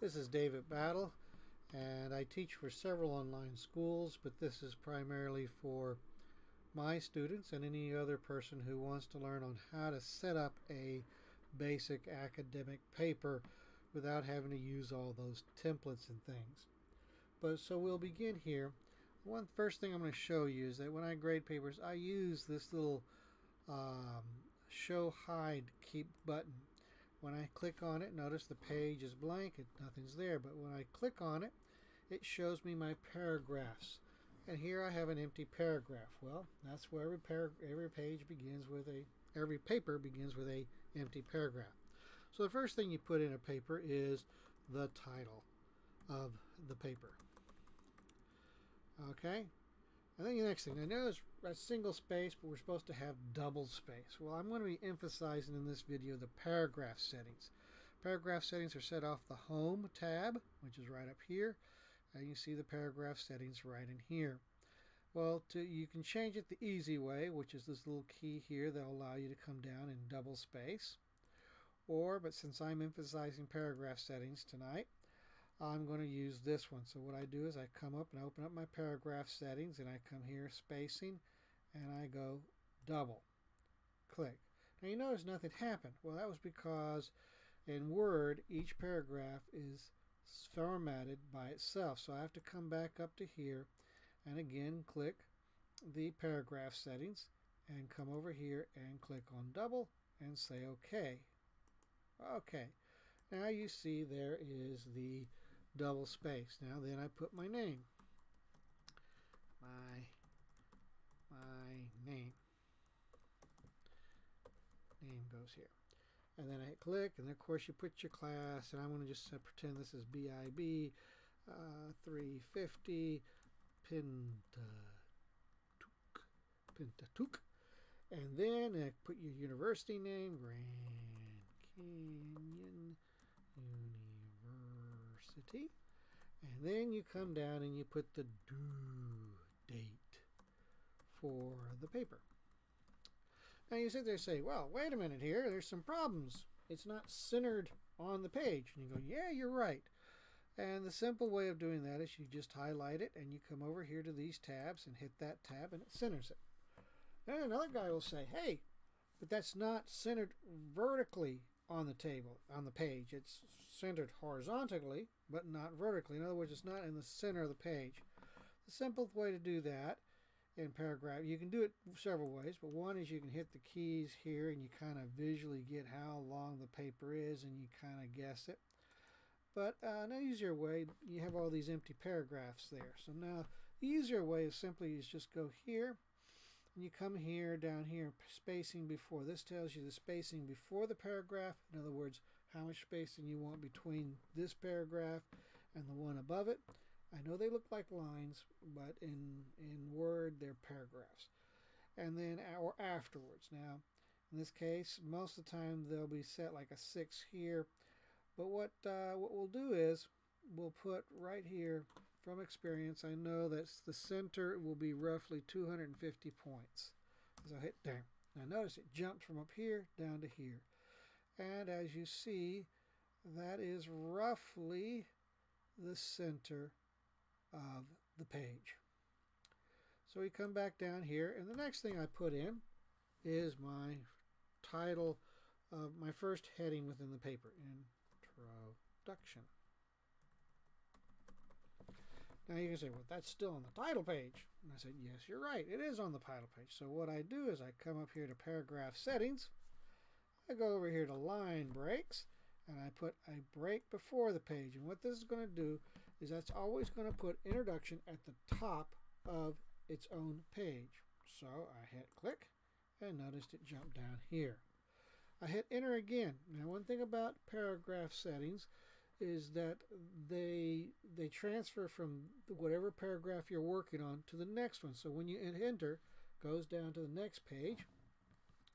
This is David Battle, and I teach for several online schools, but this is primarily for my students and any other person who wants to learn on how to set up a basic academic paper without having to use all those templates and things. So we'll begin here. First thing I'm going to show you is that when I grade papers, I use this little show hide keep button. When I click on it, notice the page is blank, nothing's there, but when I click on it, it shows me my paragraphs. And here I have an empty paragraph. Well, that's where every paper begins with a empty paragraph. So the first thing you put in a paper is the title of the paper. Okay? And then the next thing, I know it's a single space, but we're supposed to have double space. Well, I'm going to be emphasizing in this video the paragraph settings. Paragraph settings are set off the Home tab, which is right up here, and you see the paragraph settings right in here. Well, you can change it the easy way, which is this little key here that will allow you to come down in double space. But since I'm emphasizing paragraph settings tonight, I'm going to use this one. So what I do is I come up and open up my paragraph settings, and I come here spacing, and I go double. Click. Now you notice nothing happened. Well, that was because in Word each paragraph is formatted by itself. So I have to come back up to here and again click the paragraph settings and come over here and click on double and say OK. OK. Now you see there is the double space. Now then I put my name. My name. Name goes here. And then I hit click, and then of course you put your class, and I'm going to just pretend this is BIB 350 Pentateuch. And then I put your university name, Grand Canyon University. And then you come down and you put the due date for the paper. Now you sit there and say, well, wait a minute here, there's some problems. It's not centered on the page. And you go, yeah, you're right. And the simple way of doing that is you just highlight it and you come over here to these tabs and hit that tab and it centers it. Then another guy will say, hey, but that's not centered vertically on the page. It's centered horizontally, but not vertically. In other words, it's not in the center of the page. The simplest way to do that in paragraph, you can do it several ways, but one is you can hit the keys here and you kind of visually get how long the paper is and you kind of guess it. But an easier way, you have all these empty paragraphs there. So now the easier way is just go here and you come here, down here, spacing before. This tells you the spacing before the paragraph. In other words, how much spacing you want between this paragraph and the one above it. I know they look like lines, but in Word they're paragraphs. And then or afterwards. Now, in this case, most of the time they'll be set like a 6 here. But what we'll do is we'll put right here, from experience, I know that the center will be roughly 250 points. So I hit there. Now notice it jumped from up here down to here. And as you see, that is roughly the center of the page. So we come back down here, and the next thing I put in is my title of my first heading within the paper, Introduction. Now you can say, well, that's still on the title page. And I said, yes, you're right, it is on the title page. So what I do is I come up here to paragraph settings, I go over here to line breaks, and I put a break before the page. And what this is going to do is that's always going to put introduction at the top of its own page. So I hit click, and noticed it jumped down here. I hit enter again. Now one thing about paragraph settings is that they transfer from whatever paragraph you're working on to the next one. So when you hit enter, it goes down to the next page.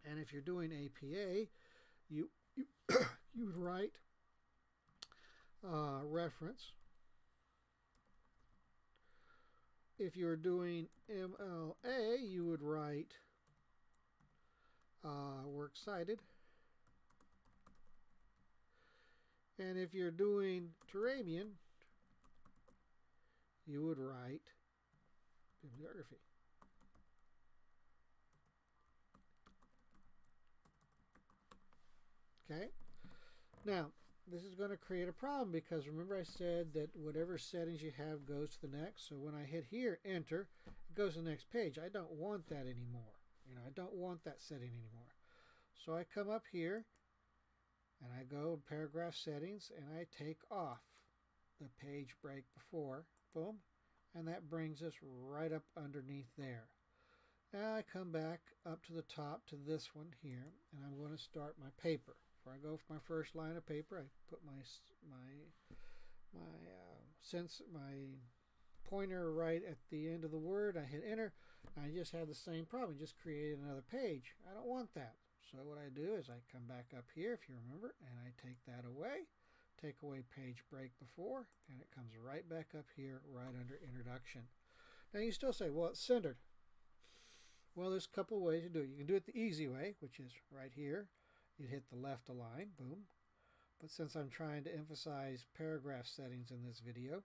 And if you're doing APA, you would write reference. If you're doing MLA, you would write works cited. And if you're doing Turabian, you would write bibliography. Okay? Now, this is going to create a problem because remember I said that whatever settings you have goes to the next. So when I hit here, enter, it goes to the next page. I don't want that anymore. I don't want that setting anymore. So I come up here and I go paragraph settings and I take off the page break before. Boom. And that brings us right up underneath there. Now I come back up to the top to this one here and I'm going to start my paper. Before I go for my first line of paper, I put my pointer right at the end of the word. I hit enter. I just have the same problem. Just created another page. I don't want that. So what I do is I come back up here, if you remember, and I take that away. Take away page break before, and it comes right back up here, right under introduction. Now you still say, well, it's centered. Well, there's a couple ways to do it. You can do it the easy way, which is right here. You hit the left align, boom. But since I'm trying to emphasize paragraph settings in this video,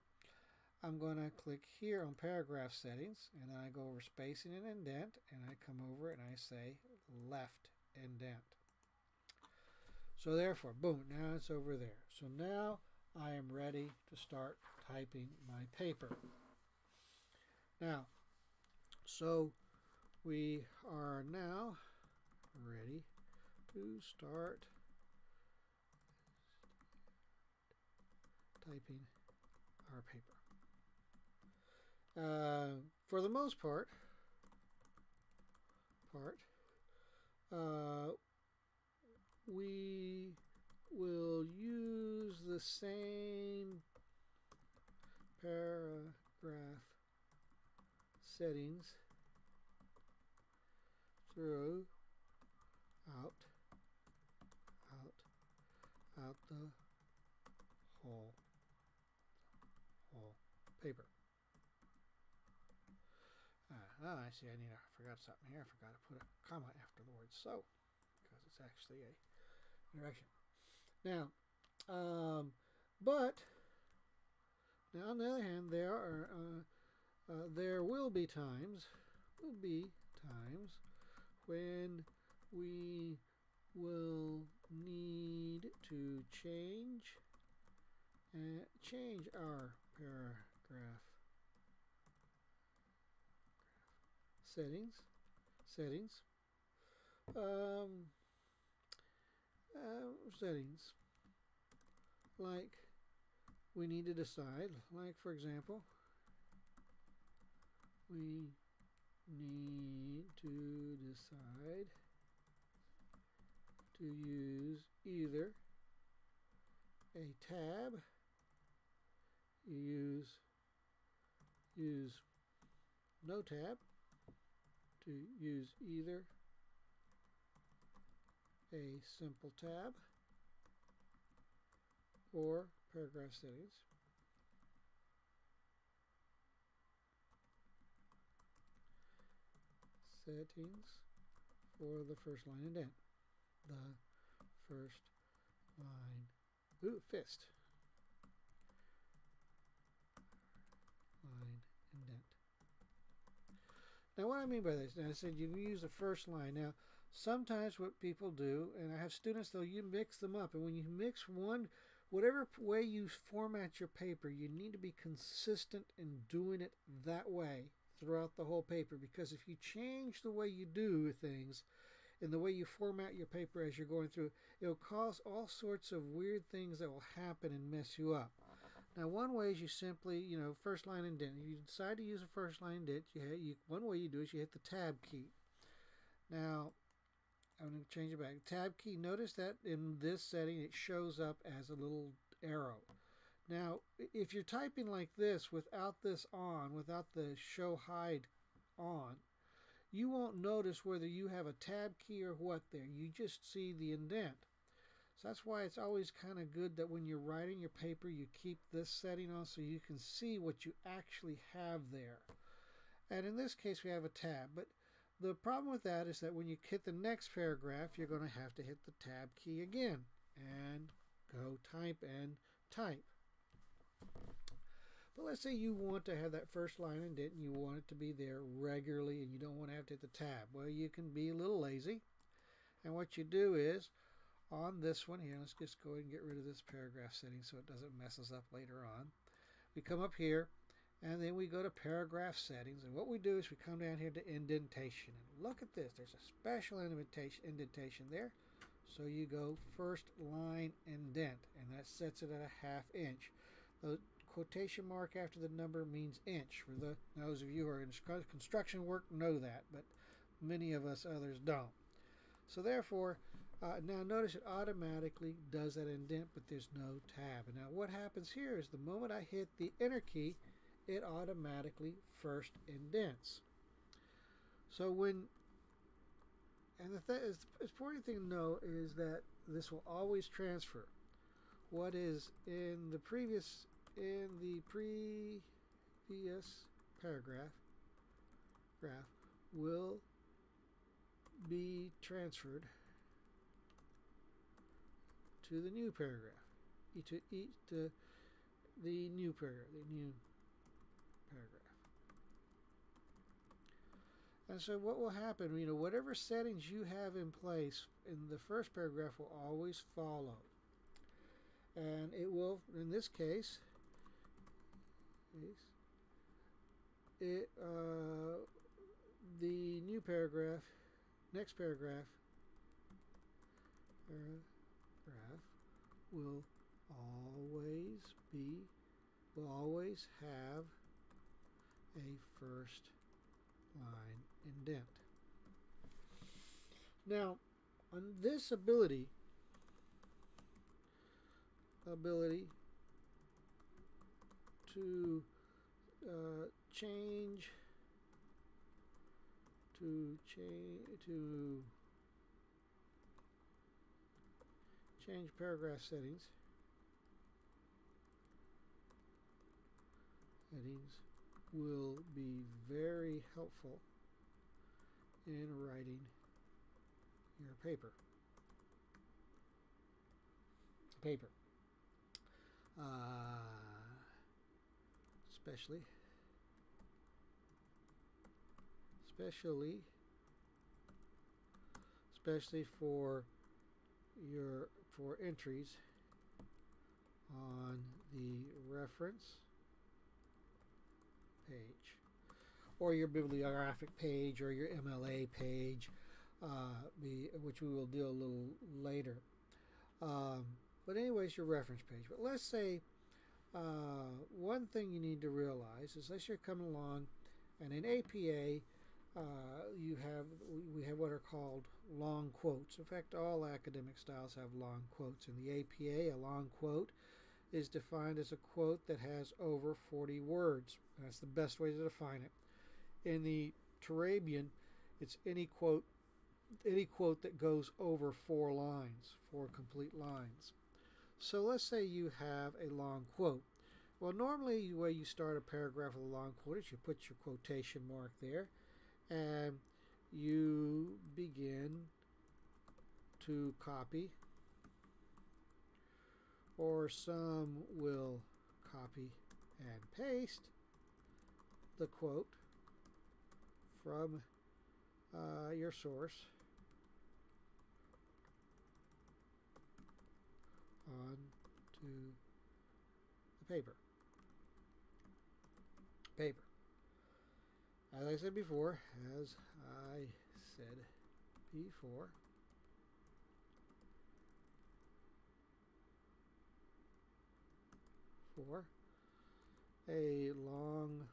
I'm going to click here on paragraph settings, and then I go over spacing and indent, and I come over and I say left indent. So therefore, boom, now it's over there. So now I am ready to start typing my paper. Now, so we are now ready to start typing our paper. For the most part, we will use the same paragraph settings throughout the whole paper. I see. I forgot something here. I forgot to put a comma after the word so, because it's actually a direction. Now, but now on the other hand, there will be times when we will need to change our paragraph settings. Settings. Like we need to decide, like for example, we need to decide to use either a tab, use no tab, to use either a simple tab or paragraph settings. Settings for the first line indent. The first line, fist. Line indent. Now what I mean by this, now I said you can use the first line. Now sometimes what people do, and I have students though, you mix them up, and when you mix one, whatever way you format your paper, you need to be consistent in doing it that way throughout the whole paper, because if you change the way you do things and the way you format your paper as you're going through, it'll cause all sorts of weird things that will happen and mess you up. Now one way is you simply, first line indent. If you decide to use a first line indent, one way you do is you hit the tab key. Now I'm going to change it back. Tab key, notice that in this setting it shows up as a little arrow. Now if you're typing like this without this on, without the show hide on, you won't notice whether you have a tab key or what there. You just see the indent. So that's why it's always kind of good that when you're writing your paper you keep this setting on so you can see what you actually have there. And in this case we have a tab, but the problem with that is that when you hit the next paragraph you're going to have to hit the tab key again and go type and type. But let's say you want to have that first line indent and you want it to be there regularly and you don't want to have to hit the tab. Well, you can be a little lazy. And what you do is, on this one here, let's just go ahead and get rid of this paragraph setting so it doesn't mess us up later on. We come up here and then we go to paragraph settings. And what we do is we come down here to indentation. And look at this. There's a special indentation there. So you go first line indent, and that sets it at a 1/2 inch. The quotation mark after the number means inch. For those of you who are in construction work know that, but many of us others don't. So therefore, now notice it automatically does that indent, but there's no tab. And now what happens here is the moment I hit the enter key, it automatically first indents. So when, and the important thing to know is that this will always transfer. What is in the previous paragraph will be transferred to the new paragraph, to the new paragraph. And so what will happen, whatever settings you have in place in the first paragraph will always follow. And it will, in this case, the new paragraph, next paragraph, will always have a first line indent. Now, on this ability to change paragraph settings will be very helpful in writing your paper. Especially for entries on the reference page or your bibliographic page or your MLA page, which we will do a little later. But anyways, your reference page. But let's say one thing you need to realize is, let's say you're coming along, and in APA we have what are called long quotes. In fact, all academic styles have long quotes. In the APA, a long quote is defined as a quote that has over 40 words. That's the best way to define it. In the Turabian, it's any quote that goes over 4 complete lines. So let's say you have a long quote. Well, normally the way you start a paragraph with a long quote is you put your quotation mark there and you begin to copy, or some will copy and paste the quote from your source onto the paper. As I said before, for a long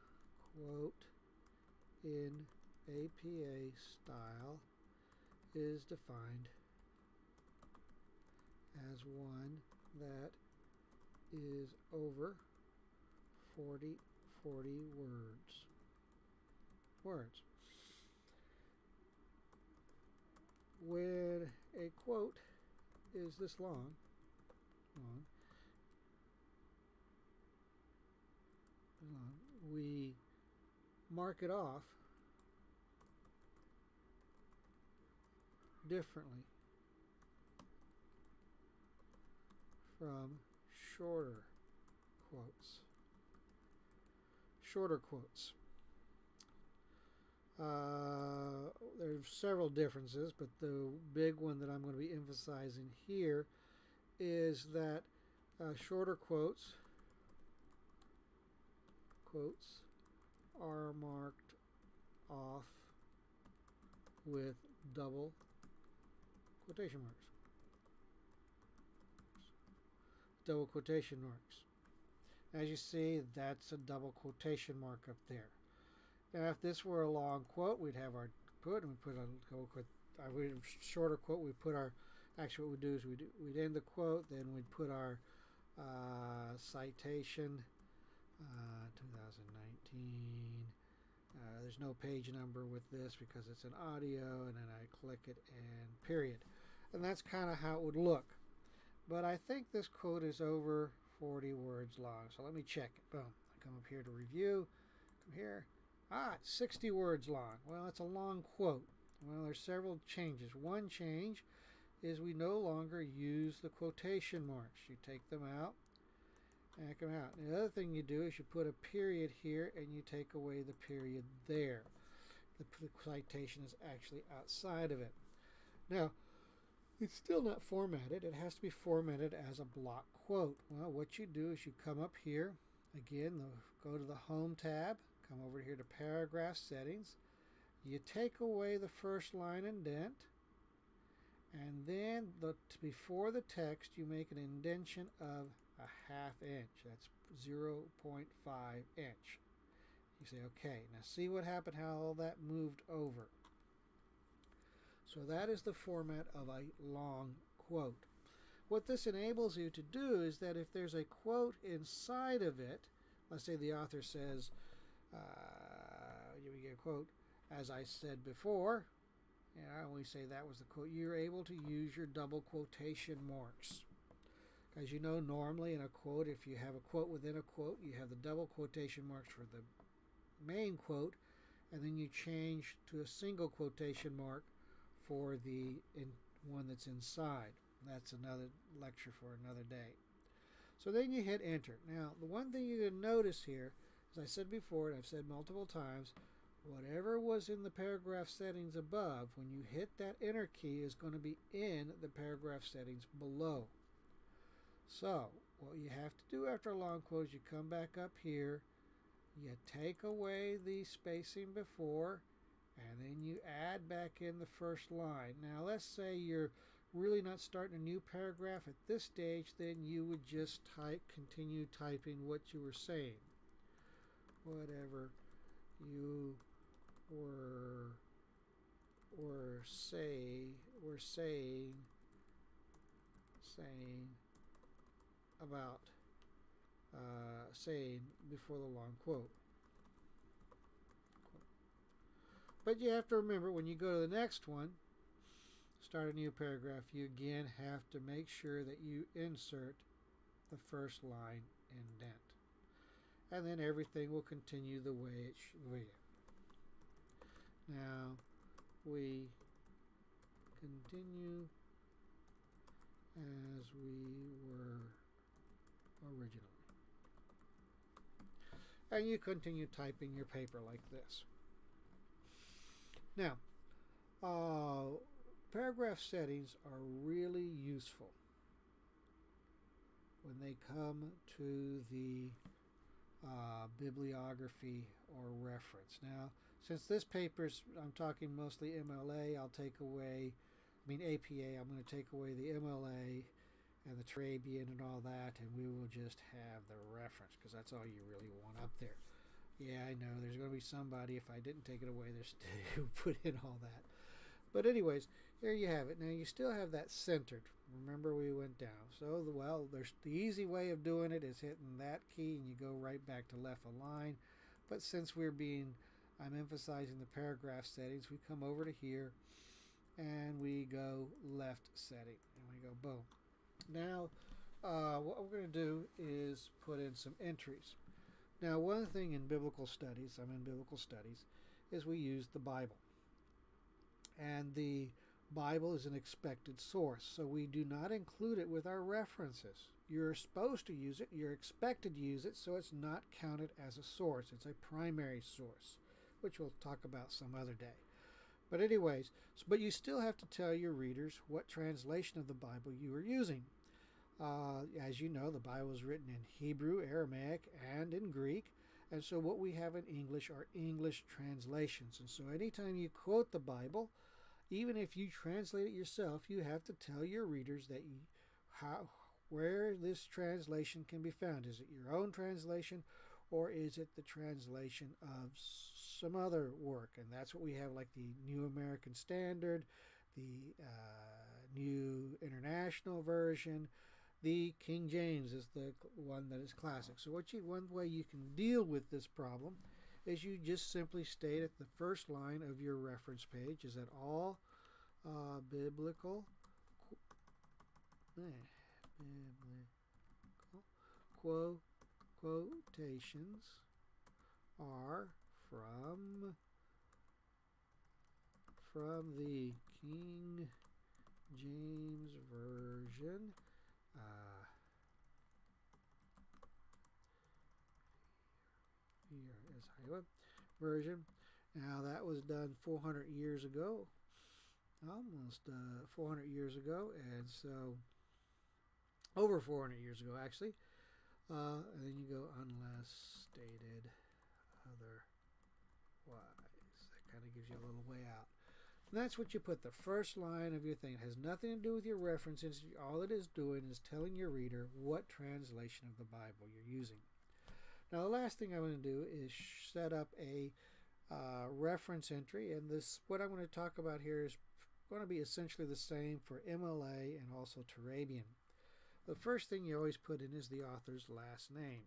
quote in APA style is defined as one that is over 40 words. When a quote is this long, we mark it off differently from shorter quotes. Shorter quotes. There's several differences, but the big one that I'm going to be emphasizing here is that shorter quotes are marked off with double quotation marks. Double quotation marks. As you see, that's a double quotation mark up there. Now, if this were a long quote, we'd have our quote, and we put a shorter quote. We put our actually what we do is we'd end the quote, then we'd put our citation, 2019. There's no page number with this because it's an audio, and then I click it and period. And that's kind of how it would look. But I think this quote is over 40 words long. So let me check it. Boom. I come up here to review. Come here. It's 60 words long. Well, it's a long quote. Well, there's several changes. One change is we no longer use the quotation marks. You take them out and come out. And the other thing you do is you put a period here and you take away the period there. The citation is actually outside of it. Now, it's still not formatted. It has to be formatted as a block quote. Well, what you do is you come up here. Again, go to the Home tab. Come over here to Paragraph Settings. You take away the first line indent. And then before the text, you make an indentation of a ½ inch. That's 0.5 inch. You say, okay, now see what happened, how all that moved over. So that is the format of a long quote. What this enables you to do is that if there's a quote inside of it, let's say the author says, you get a quote, as I said before, and we say that was the quote, you're able to use your double quotation marks. As you know, normally in a quote, if you have a quote within a quote, you have the double quotation marks for the main quote, and then you change to a single quotation mark for the one that's inside. That's another lecture for another day. So then you hit enter. Now, the one thing you're going to notice here, as I said before, and I've said multiple times, whatever was in the paragraph settings above, when you hit that enter key, is going to be in the paragraph settings below. So, what you have to do after a long quote is you come back up here, you take away the spacing before, and then you add back in the first line. Now, let's say you're really not starting a new paragraph at this stage, then you would just continue typing what you were saying. Whatever you were saying about saying before the long quote. But you have to remember, when you go to the next one, start a new paragraph, you again have to make sure that you insert the first line indent. And then everything will continue the way it should be. Now, we continue as we were originally. And you continue typing your paper like this. Now, paragraph settings are really useful when they come to the bibliography or reference. Now, since this paper's, I'm talking mostly MLA, I'll take away, APA, I'm going to take away the MLA and the Turabian and all that, and we will just have the reference, because that's all you really want up there. Yeah, I know, there's going to be somebody, if I didn't take it away, there's who put in all that. But anyways, here you have it. Now, you still have that centered. Remember, we went down. So, there's the easy way of doing it is hitting that key, and you go right back to left align. But since I'm emphasizing the paragraph settings, we come over to here, and we go left setting, and we go boom. Now, what we're going to do is put in some entries. Now, one thing in biblical studies, I'm in biblical studies, is we use the Bible. And the Bible is an expected source, so we do not include it with our references. You're supposed to use it, you're expected to use it, so it's not counted as a source. It's a primary source, which we'll talk about some other day. But anyways, but you still have to tell your readers what translation of the Bible you are using. As you know, the Bible is written in Hebrew, Aramaic, and in Greek. And so what we have in English are English translations. And so anytime you quote the Bible, even if you translate it yourself, you have to tell your readers that where this translation can be found. Is it your own translation, or is it the translation of some other work? And that's what we have, like the New American Standard, the New International Version. The King James is the one that is classic. So one way you can deal with this problem is you just simply state at the first line of your reference page is that all biblical quotations are from the King James Version. Here is Iowa version. Now that was done 400 years ago, almost 400 years ago, and so over 400 years ago actually. And then you go unless stated otherwise. That kind of gives you a little way out. And that's what you put the first line of your thing. It has nothing to do with your references. All it is doing is telling your reader what translation of the Bible you're using. Now the last thing I'm going to do is set up a reference entry, and what I'm going to talk about here is going to be essentially the same for MLA and also Turabian. The first thing you always put in is the author's last name.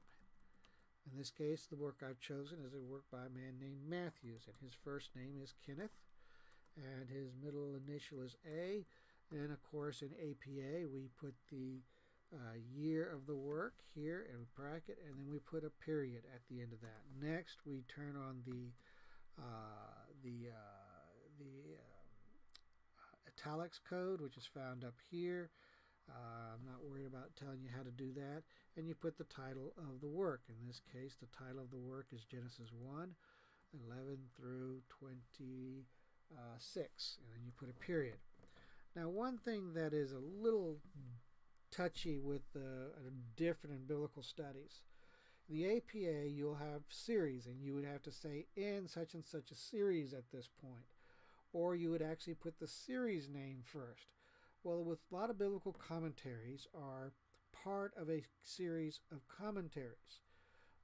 In this case, the work I've chosen is a work by a man named Matthews, and his first name is Kenneth, and his middle initial is A, and of course in APA we put the year of the work here and we bracket, and then we put a period at the end of that. Next, we turn on the italics code, which is found up here. I'm not worried about telling you how to do that. And you put the title of the work. In this case, the title of the work is Genesis 1:11 through 26, and then you put a period. Now, one thing that is a little touchy with different in biblical studies. In the APA, you'll have series, and you would have to say in such and such a series at this point, or you would actually put the series name first. Well, with a lot of biblical commentaries are part of a series of commentaries.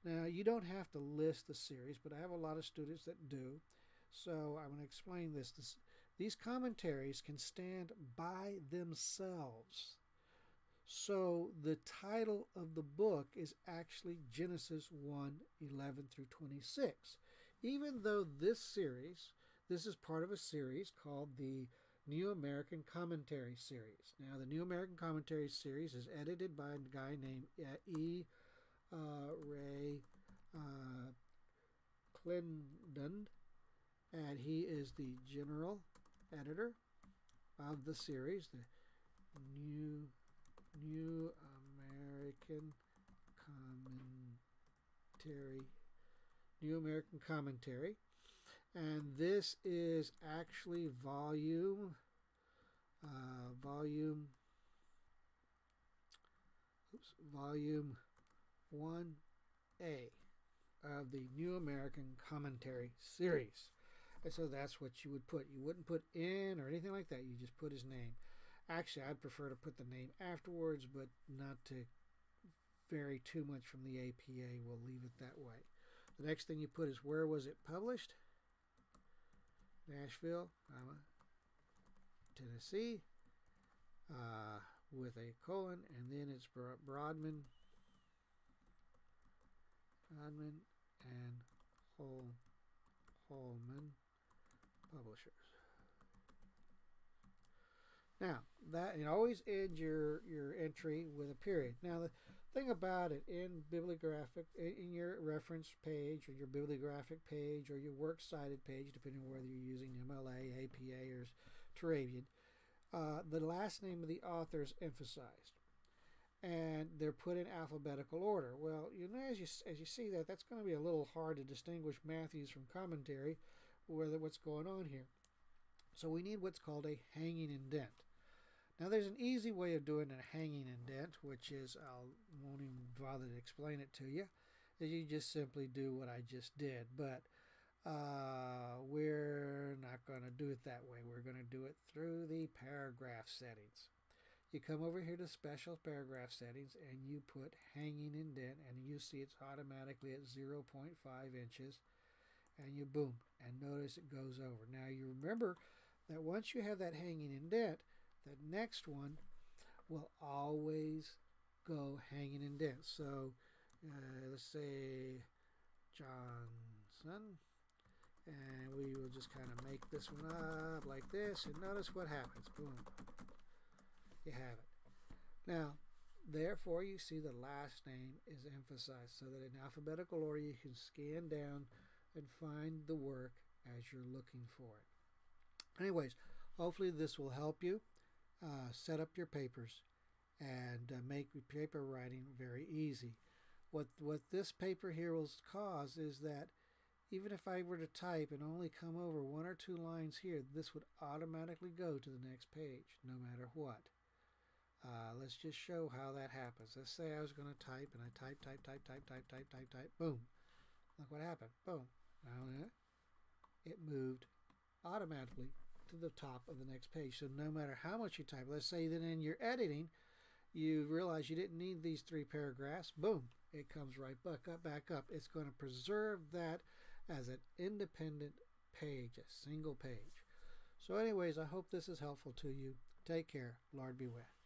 Now, you don't have to list the series, but I have a lot of students that do, so I'm going to explain this. These commentaries can stand by themselves. So the title of the book is actually Genesis 1:11 through 26. Even though this is part of a series called the New American Commentary Series. Now, the New American Commentary Series is edited by a guy named E. Ray Clendon, and he is the general editor of the series, the New American Commentary, and this is actually volume 1A of the New American Commentary Series. And so that's what you would put. You wouldn't put in or anything like that. You just put his name. Actually, I'd prefer to put the name afterwards, but not to vary too much from the APA. We'll leave it that way. The next thing you put is where was it published? Nashville, Tennessee, with a colon, and then it's Broadman and Holman Publishers. Now, that, and always end your entry with a period. Now, the thing about it in your reference page or your bibliographic page or your works cited page, depending on whether you're using MLA, APA, or Turabian, the last name of the author is emphasized. and they're put in alphabetical order. Well, as you see that, that's going to be a little hard to distinguish Matthews from commentary, what's going on here. So we need what's called a hanging indent. Now there's an easy way of doing a hanging indent, which is, I won't even bother to explain it to you, is you just simply do what I just did. But we're not going to do it that way. We're going to do it through the paragraph settings. You come over here to special paragraph settings and you put hanging indent, and you see it's automatically at 0.5 inches, and you boom, and notice it goes over. Now you remember that once you have that hanging indent, the next one will always go hanging indent. So let's say Johnson, and we will just kind of make this one up like this, and notice what happens. Boom. You have it. Now, therefore, you see the last name is emphasized so that in alphabetical order you can scan down and find the work as you're looking for it. Anyways, hopefully this will help you set up your papers and make paper writing very easy. What this paper here will cause is that even if I were to type and only come over 1 or 2 lines here, this would automatically go to the next page, no matter what. Let's just show how that happens. Let's say I was going to type, and I type, boom. Look what happened. Boom. Now it moved automatically to the top of the next page. So no matter how much you type, let's say that in your editing, you realize you didn't need these 3 paragraphs. Boom. It comes right back up. It's going to preserve that as an independent page, a single page. So anyways, I hope this is helpful to you. Take care. Lord be with.